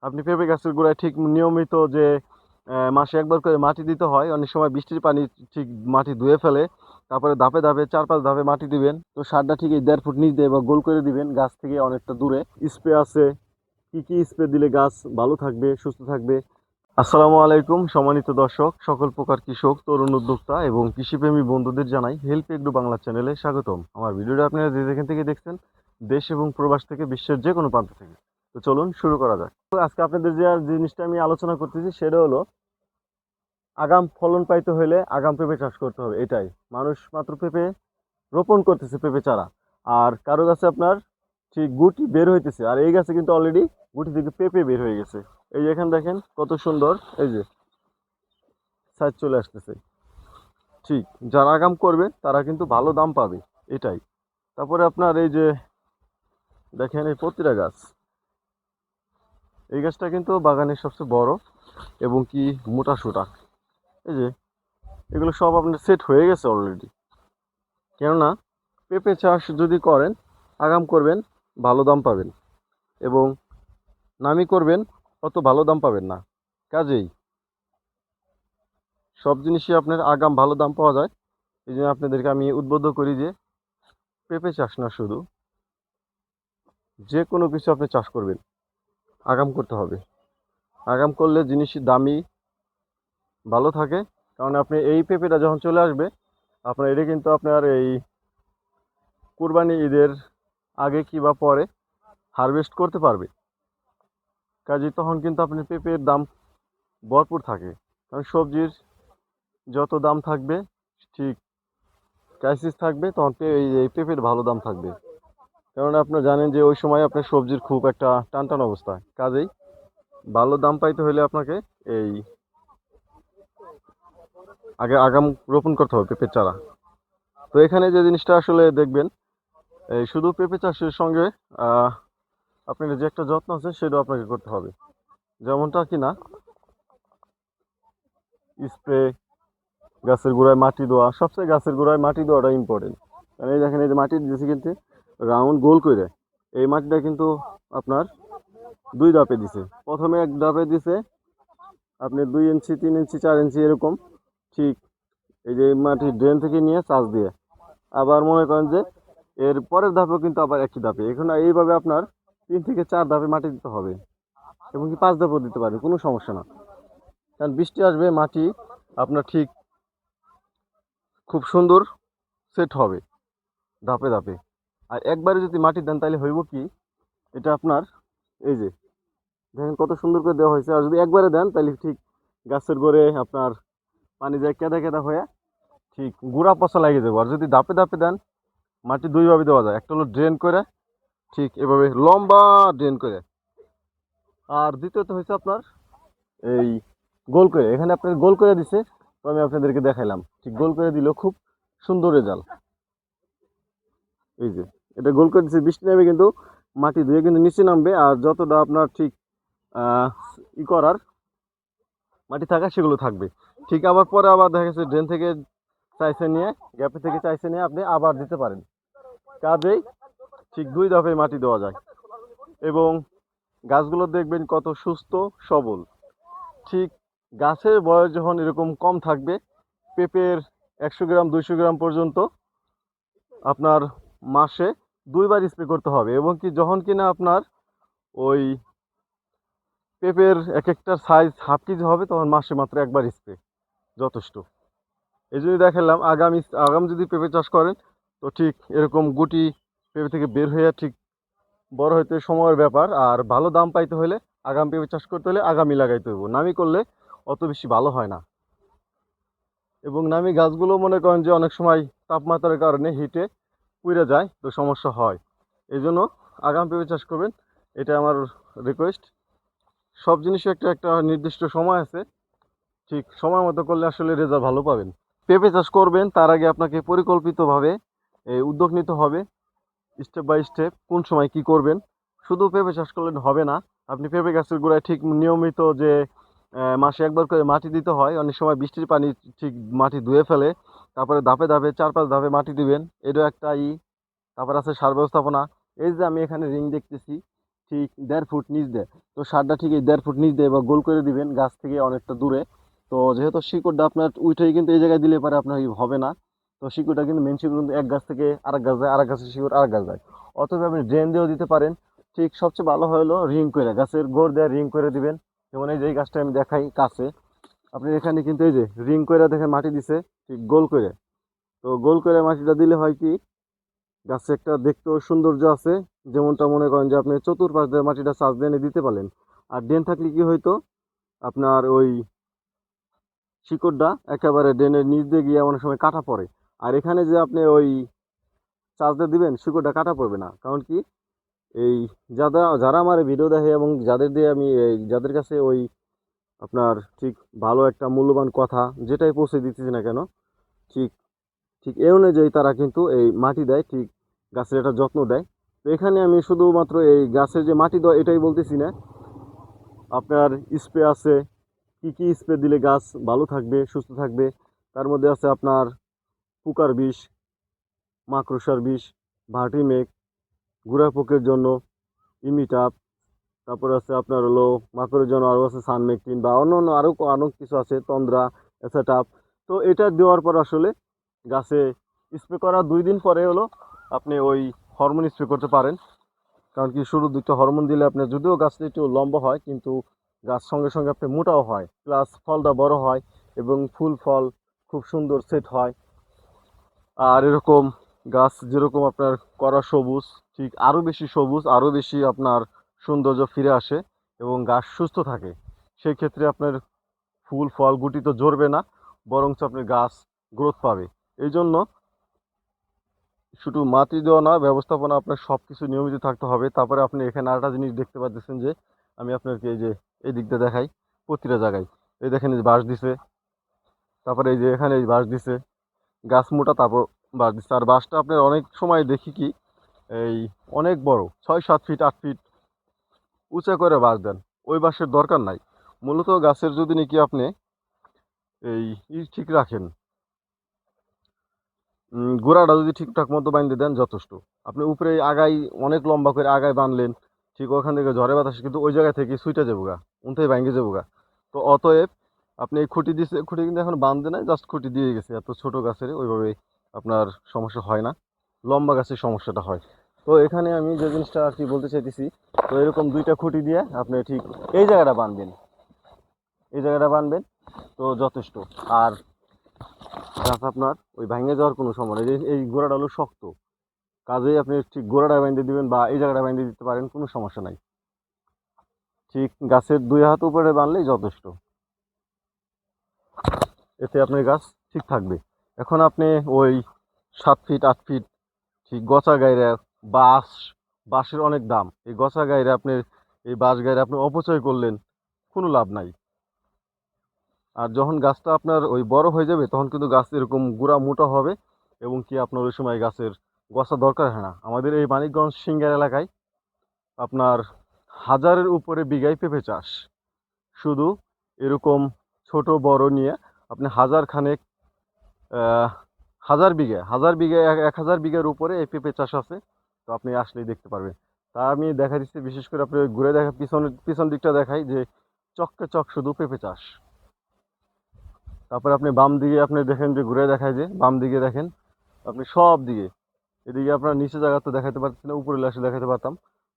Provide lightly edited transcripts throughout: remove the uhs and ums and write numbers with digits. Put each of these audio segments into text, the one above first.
আপনি পেঁপে গাছের গোড়ায় ঠিক নিয়মিত যে মাসে একবার করে মাটি দিতে হয়, অনেক সময় বৃষ্টির পানি ঠিক মাটি ধুয়ে ফেলে। তারপরে ধাপে ধাপে 4-5 ধাপে মাটি দিবেন। তো সারটা ঠিক এই 1.5 ফুট নিচ দিয়ে বা গোল করে দিবেন গাছ থেকে অনেকটা দূরে। স্প্রে আছে, কি কি স্প্রে দিলে গাছ ভালো থাকবে, সুস্থ থাকবে। আসসালামু আলাইকুম সম্মানিত দর্শক, সকল প্রকার কৃষক, তরুণ উদ্যোক্তা এবং কৃষিপ্রেমী বন্ধুদের জানাই হেল্প এগ্রো বাংলা চ্যানেলে স্বাগতম। আমার ভিডিওটা আপনারা যে যেখান থেকে দেখছেন, দেশ এবং প্রবাস থেকে, বিশ্বের যে কোনো প্রান্ত থেকে। তো চলুন শুরু করা যাক। তো আজকে আপনাদের যে জিনিসটা আমি আলোচনা করতেছি সেটা হলো আগাম ফলন পাইতে হলে আগাম পেঁপে চাষ করতে হবে। এটাই, মানুষ মাত্র পেঁপে রোপণ করতেছে, পেঁপে চারা। আর কারো গাছে আপনার ঠিক গুটি বের হইতেছে, আর এই গাছে কিন্তু অলরেডি গুটি থেকে পেঁপে বের হয়ে গেছে। এই যে এখানে দেখেন কত সুন্দর, এই যে সাইজ চলে আসতেছে। ঠিক, যারা আগাম করবে তারা কিন্তু ভালো দাম পাবে, এটাই। তারপরে আপনার এই যে দেখেন এই প্রতিটা গাছ, এই গাছটা কিন্তু বাগানের সবচেয়ে বড় এবং কি মোটা সোটা। এই যে এগুলো সব আপনার সেট হয়ে গেছে অলরেডি। কেননা পেঁপে চাষ যদি করেন, আগাম করবেন, ভালো দাম পাবেন, এবং নামি করবেন, অত ভালো দাম পাবেন না। কাজেই সব জিনিসই আপনার আগাম ভালো দাম পাওয়া যায়। এই জন্য আপনাদেরকে আমি উদ্বুদ্ধ করি যে পেঁপে চাষ না, শুধু যে কোনো কিছু আপনি চাষ করবেন আগাম করতে হবে। আগাম করলে জিনিসের দামই ভালো থাকে। কারণ আপনি এই পেঁপেটা যখন চলে আসবে, আপনার এটা কিন্তু আপনার এই কুরবানি ঈদের আগে কি বা পরে হারভেস্ট করতে পারবে। কাজেই তখন কিন্তু আপনার পেঁপের দাম ভরপুর থাকে। কারণ সবজির যত দাম থাকবে, ঠিক ক্রাইসিস থাকবে, তখন এই পেঁপের ভালো দাম থাকবে। কারণ আপনারা জানেন যে ওই সময় আপনার সবজির খুব একটা টানটান অবস্থা। কাজেই ভালো দাম পাইতে হলে আপনাকে এই আগে আগাম রোপণ করতে হবে পেঁপের চারা। তো এখানে যে জিনিসটা আসলে দেখবেন, এই শুধু পেঁপে চাষের সঙ্গে আপনার যে একটা যত্ন আছে সেটাও আপনাকে করতে হবে। যেমনটা কিনা স্প্রে, গাছের গোড়ায় মাটি দেওয়া। সবচেয়ে গাছের গোড়ায় মাটি দেওয়াটা ইম্পর্টেন্ট। কারণ এই দেখেন এই যে মাটি দিয়েছে কিন্তু রাউন্ড গোল করে। এই মাটিটা কিন্তু আপনার 2 ধাপে দিছে। প্রথমে 1 ধাপে দিছে আপনি 2 ইঞ্চি, 3 ইঞ্চি, 4 ইঞ্চি এরকম। ঠিক এই যে মাটি ড্রেন থেকে নিয়ে চাষ দিয়ে, আবার মনে করেন যে এর পরের ধাপেও কিন্তু আবার একই ধাপে। এখন এইভাবে আপনার 3 থেকে 4 ধাপে মাটি দিতে হবে, এবং কি 5 ধাপও দিতে পারবে, কোনো সমস্যা না। কারণ বৃষ্টি আসবে, মাটি আপনার ঠিক খুব সুন্দর সেট হবে ধাপে ধাপে। আর একবারে যদি মাটি দেন তাহলে হইব কি, এটা আপনার এই যে দেখেন কত সুন্দর করে দেওয়া হয়েছে। আর যদি একবারে দেন তাহলে ঠিক গাছের গোড়ে আপনার পানি যায় কেদা কেদা হয়ে ঠিক গুড়া পচা লাগে যাবে। আর যদি ধাপে ধাপে দেন, মাটি 2 ভাবে দেওয়া যায়। একটা হলো ড্রেন করে, ঠিক এভাবে লম্বা ড্রেন করে। আর দ্বিতীয়ত হচ্ছে আপনার এই গোল করে। এখানে আপনার গোল করে দিছে, তো আমি আপনাদেরকে দেখাইলাম। ঠিক গোল করে দিলেও খুব সুন্দর রেজাল্ট। এই যে এটা গোল করে দিচ্ছে, বৃষ্টি নেমে কিন্তু মাটি ধুয়ে কিন্তু নিচে নামবে। আর যতটা আপনার ঠিক আহ ই করার মাটি থাকা সেগুলো থাকবে। ঠিক আবার পরে আবার দেখা গেছে ড্রেন থেকে চাইছে নিয়ে, গ্যাপে থেকে চাইছে নিয়ে আপনি আবার দিতে পারেন। কাজেই ঠিক 2 ধাপে মাটি দেওয়া যায়, এবং গাছগুলো দেখবেন কত সুস্থ সবল। ঠিক গাছের বয়স যখন এরকম কম থাকবে, পেঁপের 100 গ্রাম 200 গ্রাম পর্যন্ত আপনার মাসে 2 বার স্প্রে করতে হবে। এবং কি যখন কিনা আপনার ওই পেঁপের এক একটার সাইজ হাফ কেজি হবে, তখন মাসে মাত্র 1 বার স্প্রে যথেষ্ট। এই জন্য দেখালাম আগাম যদি পেঁপে চাষ করেন, তো ঠিক এরকম গুটি পেঁপে থেকে বের হয়ে ঠিক বড় হইতে সময়ের ব্যাপার। আর ভালো দাম পাইতে হলে আগাম পেঁপে চাষ করতে হলে আগামী লাগাইতে হইব, নামি করলে অত বেশি ভালো হয় না। এবং নামি গাছগুলো মনে করেন যে অনেক সময় তাপমাত্রার কারণে হিটে পুড়ে যায়, তো সমস্যা হয়। এই জন্য আগাম পেঁপে চাষ করবেন, এটা আমার রিকোয়েস্ট। সব জিনিসের একটা একটা নির্দিষ্ট সময় আছে, ঠিক সময় মতো করলে আসলে রেজাল্ট ভালো পাবেন। পেঁপে চাষ করবেন তার আগে আপনাকে পরিকল্পিতভাবে এই উদ্যোগ নিতে হবে, স্টেপ বাই স্টেপ কোন সময় কি করবেন। শুধু পেঁপে চাষ করলে হবে না। আপনি পেঁপে গাছের গোড়ায় ঠিক নিয়মিত যে মাসে একবার করে মাটি দিতে হয়, অনেক সময় বৃষ্টির পানি ঠিক মাটি ধুয়ে ফেলে। তারপরে ধাপে ধাপে 4-5 ধাপে মাটি দিবেন, এটাও একটা ই। তারপর আছে সার ব্যবস্থাপনা। এই যে আমি এখানে রিং দেখতেছি, ঠিক 1.5 ফুট নিচ দেয়। তো সারটা ঠিক এই 1.5 ফুট নিচ দিয়ে বা গোল করে দিবেন গাছ থেকে অনেকটা দূরে। তো যেহেতু শিকড়টা আপনার উঠেই কিন্তু এই জায়গায় দিলে পারে আপনার হবে না। তো শিকড়টা কিন্তু মেন শিকড় কিন্তু এক গাছ থেকে আরেক গাছ যায়, আরেক গাছের শিকড় আরেক গাছ যায়। অথবা আপনি ড্রেন দিয়েও দিতে পারেন। ঠিক সবচেয়ে ভালো হলো রিং করে গাছের গোড় দিয়ে রিং করে দিবেন। যেমন এই যে এই গাছটা আমি দেখাই কাছে, আপনি এখানে কিন্তু এই যে রিং করে দেখেন মাটি দিছে ঠিক গোল করে। তো গোল করে মাটিটা দিলে হয় কি গাছে একটা দেখতেও সৌন্দর্য আছে। যেমনটা মনে করেন যে আপনি চতুর্পাশ দিয়ে মাটিটা চাষ দিয়ে এনে দিতে পারলেন। আর ড্রেন থাকলে কি হইতো আপনার ওই শিকড়টা একেবারে ড্রেনের নিচ দিয়ে গিয়ে অনেক সময় কাটা পড়ে। আর এখানে যে আপনি ওই চাষ দিয়ে দিবেন শিকড়টা কাটা পড়বে না, কারণ কি এই যারা যারা আমার ভিডিও দেখে এবং যাদের দিয়ে আমি এই যাদের কাছে ওই আপনার ঠিক ভালো একটা মূল্যবান কথা যেটাই পৌঁছে দিতেছি না কেন, ঠিক ঠিক এই অনুযায়ী তারা কিন্তু এই মাটি দেয়, ঠিক গাছের একটা যত্ন দেয়। তো এখানে আমি শুধুমাত্র এই গাছের যে মাটি দেওয়া এটাই বলতেছি না, আপনার স্প্রে আছে, কি কি স্প্রে দিলে গাছ ভালো থাকবে সুস্থ থাকবে। তার মধ্যে আছে আপনার পোকার বিষ, মাকড়সার বিষ, ভার্টিমেক, গুড়া পোকের জন্য ইমিটাপ, তারপর আছে আপনার হলো মাকড়ের জন্য আরও আছে সানমেকটিন বা অন্য অন্য আরও অনেক কিছু আছে তন্দ্রা এসেটাপ। তো এটা দেওয়ার পর আসলে গাছে স্প্রে করার 2 দিন পরে হলো আপনি ওই হরমোন স্প্রে করতে পারেন। কারণ কি শুরুর দিকটা হরমোন দিলে আপনার যদিও গাছটা একটু লম্বা হয় কিন্তু গাছ সঙ্গে সঙ্গে আপনি মোটাও হয়, প্লাস ফলটা বড় হয় এবং ফুল ফল খুব সুন্দর সেট হয়। আর এরকম গাছ যেরকম আপনার করা সবুজ, ঠিক আরও বেশি সবুজ আরও বেশি আপনার সৌন্দর্য ফিরে আসে এবং গাছ সুস্থ থাকে। সেই ক্ষেত্রে আপনার ফুল ফল গুটি তো ঝরবে না, বরঞ্চ আপনার গাছ গ্রোথ পাবে। এই জন্য শুধু মাটি দেওয়া না, ব্যবস্থাপনা আপনার সব কিছু নিয়মিত থাকতে হবে। তারপরে আপনি এখানে আরেকটা জিনিস দেখতে পাচ্ছেন যে আমি আপনাকে এই যে এই দিকটা দেখাই, প্রতিটা জায়গায় এই দেখেন এই যে বাঁশ দিছে, তারপরে এই যে এখানে এই বাঁশ দিছে, গাছ মোটা তারপর বাঁশ দিচ্ছে। আর বাঁশটা আপনার অনেক সময় দেখি কি এই অনেক বড় 6, 7 ফিট 8 ফিট উঁচা করে বাঁশ দেন। ওই বাঁশের দরকার নাই। মূলত গাছের যদি নাকি আপনি এই ঠিক রাখেন, গোড়াটা যদি ঠিকঠাক মতো বাইন্ধে দেন যথেষ্ট। আপনি উপরে আগায় অনেক লম্বা করে আগায় বাঁধলেন, ঠিক ওখান থেকে ঝড়ে বাতাস কিন্তু ওই জায়গা থেকে সুইটা যাবো গা, উনতেই ভাঙ্গে যাবো গা। তো অতএব আপনি এই খুঁটি দিছে, খুঁটি কিন্তু এখন বাঁধে নাই, জাস্ট খুঁটি দিয়ে গেছে। এত ছোট গাছের ওইভাবে আপনার সমস্যা হয় না, লম্বা গাছের সমস্যাটা হয়। তো এখানে আমি যে জিনিসটা আর কি বলতে চাইতেছি, তো এরকম 2টা খুঁটি দিয়ে আপনি ঠিক এই জায়গাটা বাঁধবেন, এই জায়গাটা বাঁধবেন তো যথেষ্ট। আর গাছ আপনার ওই ভাঙে যাওয়ার কোনো সম্ভাবনা নেই। এই গোড়াটা হলো শক্ত, কাজেই আপনি ঠিক গোড়াটা বাইন্ধে দিবেন বা এই জায়গাটা বাইন্ধে দিতে পারেন, কোনো সমস্যা নাই। ঠিক গাছের 2 হাত উপরে বাঁধলেই যথেষ্ট, এতে আপনার গাছ ঠিক থাকবে। এখন আপনি ওই 7 ফিট 8 ফিট ঠিক গচা গাইরে বাঁশ, বাঁশের অনেক দাম, এই গচা গাইরে আপনি এই বাঁশ গাইরে আপনি অপচয় করলেন, কোনো লাভ নাই। আর যখন গাছটা আপনার ওই বড় হয়ে যাবে তখন কিন্তু গাছ এরকম গুড়া মোটা হবে এবং কি আপনার ওই সময় গাছের গছা দরকার হয় না। আমাদের এই মানিকগঞ্জ সিঙ্গার এলাকায় আপনার 1000-এর উপরে বিঘায় পেঁপে চাষ, শুধু এরকম ছোট বড় নিয়ে আপনি 1000 খানেক, 1000 বিঘা 1000 বিঘা 1000 বিঘার উপরে এই পেঁপে চাষ আছে। তো আপনি আসলেই দেখতে পারবেন। তা আমি দেখা দিচ্ছি, বিশেষ করে আপনি ঘুরে দেখা পিছন দিকটা দেখাই যে চককে চক শুধু পেঁপে চাষ। তারপরে আপনি বাম দিকে আপনি দেখেন যে ঘুরে দেখায় যে বাম দিকে দেখেন আপনি সব দিকে, এদিকে আপনার নিচে জায়গা তো দেখাতে পারতেছি না, উপরে আসলে দেখাতে পারতাম।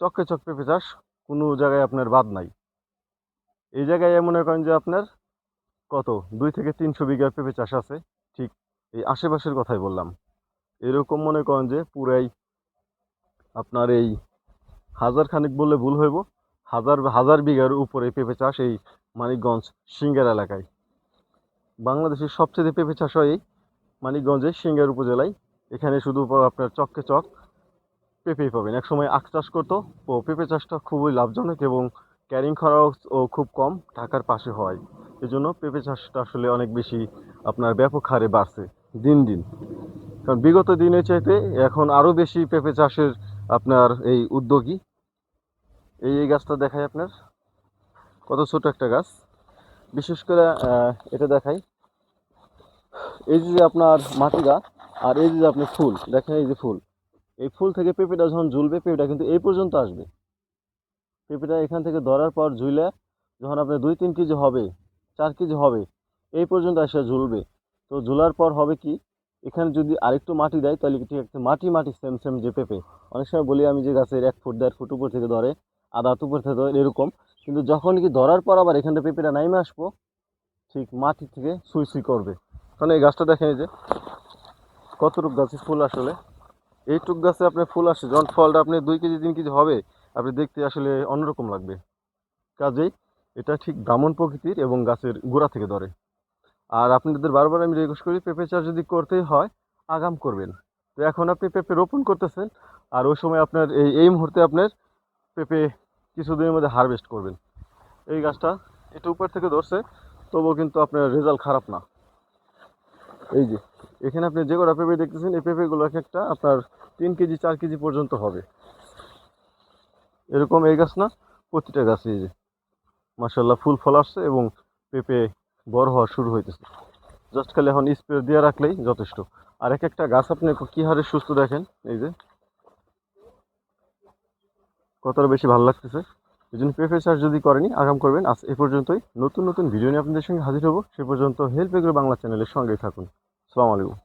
চককে চক পেঁপে চাষ, কোনো জায়গায় আপনার বাদ নাই। এই জায়গায় মনে করেন যে আপনার কত 200 থেকে 300 বিঘার পেঁপে চাষ আছে, ঠিক এই আশেপাশের কথাই বললাম। এরকম মনে করেন যে পুরাই আপনার এই 1000 খানেক বললে ভুল হইব, 1000 বিঘার উপরে পেঁপে চাষ এই মানিকগঞ্জ সিঙ্গার এলাকায়। বাংলাদেশের সবচেয়ে পেঁপে চাষ হয় এই মানিকগঞ্জের সিঙ্গার উপজেলায়। এখানে শুধু আপনার চককে চক পেঁপেই পাবেন। এক সময় আখ চাষ করতো, ও পেঁপে চাষটা খুবই লাভজনক এবং ক্যারিং খরচও খুব কম, ঢাকার পাশে হয়। এই জন্য পেঁপে চাষটা আসলে অনেক বেশি আপনার ব্যাপক হারে বাড়ছে দিন দিন। কারণ বিগত দিনের চাইতে এখন আরও বেশি পেঁপে চাষের আপনার এই উদ্যোগী। এই গাছটা দেখায় আপনার কত ছোট একটা গাছ, বিশেষ করে এটা দেখাই, এই যে আপনার মাটিটা আর এই যে আপনি ফুল দেখেন, এই যে ফুল, এই ফুল থেকে পেঁপেটা যখন ঝুলবে পেঁপেটা কিন্তু এই পর্যন্ত আসবে। পেঁপেটা এখান থেকে ধরার পর ঝুলে যখন আপনার 2-3 কেজি হবে, 4 কেজি হবে, এই পর্যন্ত এসে ঝুলবে। তো ঝুলার পর হবে কি, এখানে যদি আরেকটু মাটি দেয় তাহলে কি ঠিক আছে, মাটি মাটি সেম সেম যে পেঁপে। অনেক সময় বলি আমি যে গাছের 1 ফুট 1.5 ফুট উপর থেকে ধরে, আধা হাত উপর থেকে ধরে এরকম, কিন্তু যখন কি ধরার পর আবার এখানে পেঁপেটা নাইমে আসবো, ঠিক মাটি থেকে সুই সুই করবে। কারণ এই গাছটা দেখেন এই যে কতটুক গাছে ফুল আসলে, এইটুক গাছে আপনার ফুল আসে, যখন ফলটা আপনি 2 কেজি 3 কেজি হবে, আপনি দেখতে আসলে অন্যরকম লাগবে। কাজেই এটা ঠিক ব্রাহ্মণ প্রকৃতির এবং গাছের গোড়া থেকে ধরে। আর আপনাদের বারবার আমি রিকোয়েস্ট করি, পেঁপে চাষ যদি করতেই হয় আগাম করবেন। তো এখন আপনি পেঁপে রোপণ করতেছেন, আর ওই সময় আপনার এই মুহূর্তে আপনার পেঁপে কিছুদিনের মধ্যে হারভেস্ট করবেন। এই গাছটা একটু উপর থেকে ধরছে, তবুও কিন্তু আপনার রেজাল্ট খারাপ না। এই যে এখানে আপনি যে কটা পেঁপে দেখতেছেন, এই পেঁপেগুলো এক একটা আপনার 3 কেজি 4 কেজি পর্যন্ত হবে। এরকম এই গাছ না, প্রতিটা গাছে এই যে মাশাআল্লাহ ফুল ফল আসছে এবং পেঁপে বড় হওয়া শুরু হইতেছে। জাস্ট খালি এখন স্প্রে দিয়ে রাখলেই যথেষ্ট। আর এক একটা গাছ আপনি কি হারে সুস্থ দেখেন, এই যে কতটা বেশি ভালো লাগতেছে। এই জন্য পেঁপে চাষ যদি করেনি আগাম করবেন। আজ এ পর্যন্তই। নতুন নতুন ভিডিও নিয়ে আপনাদের সঙ্গে হাজির হবো। সে পর্যন্ত হেল্প এগ্রো বাংলা চ্যানেলের সঙ্গেই থাকুন। আসসালামু আলাইকুম।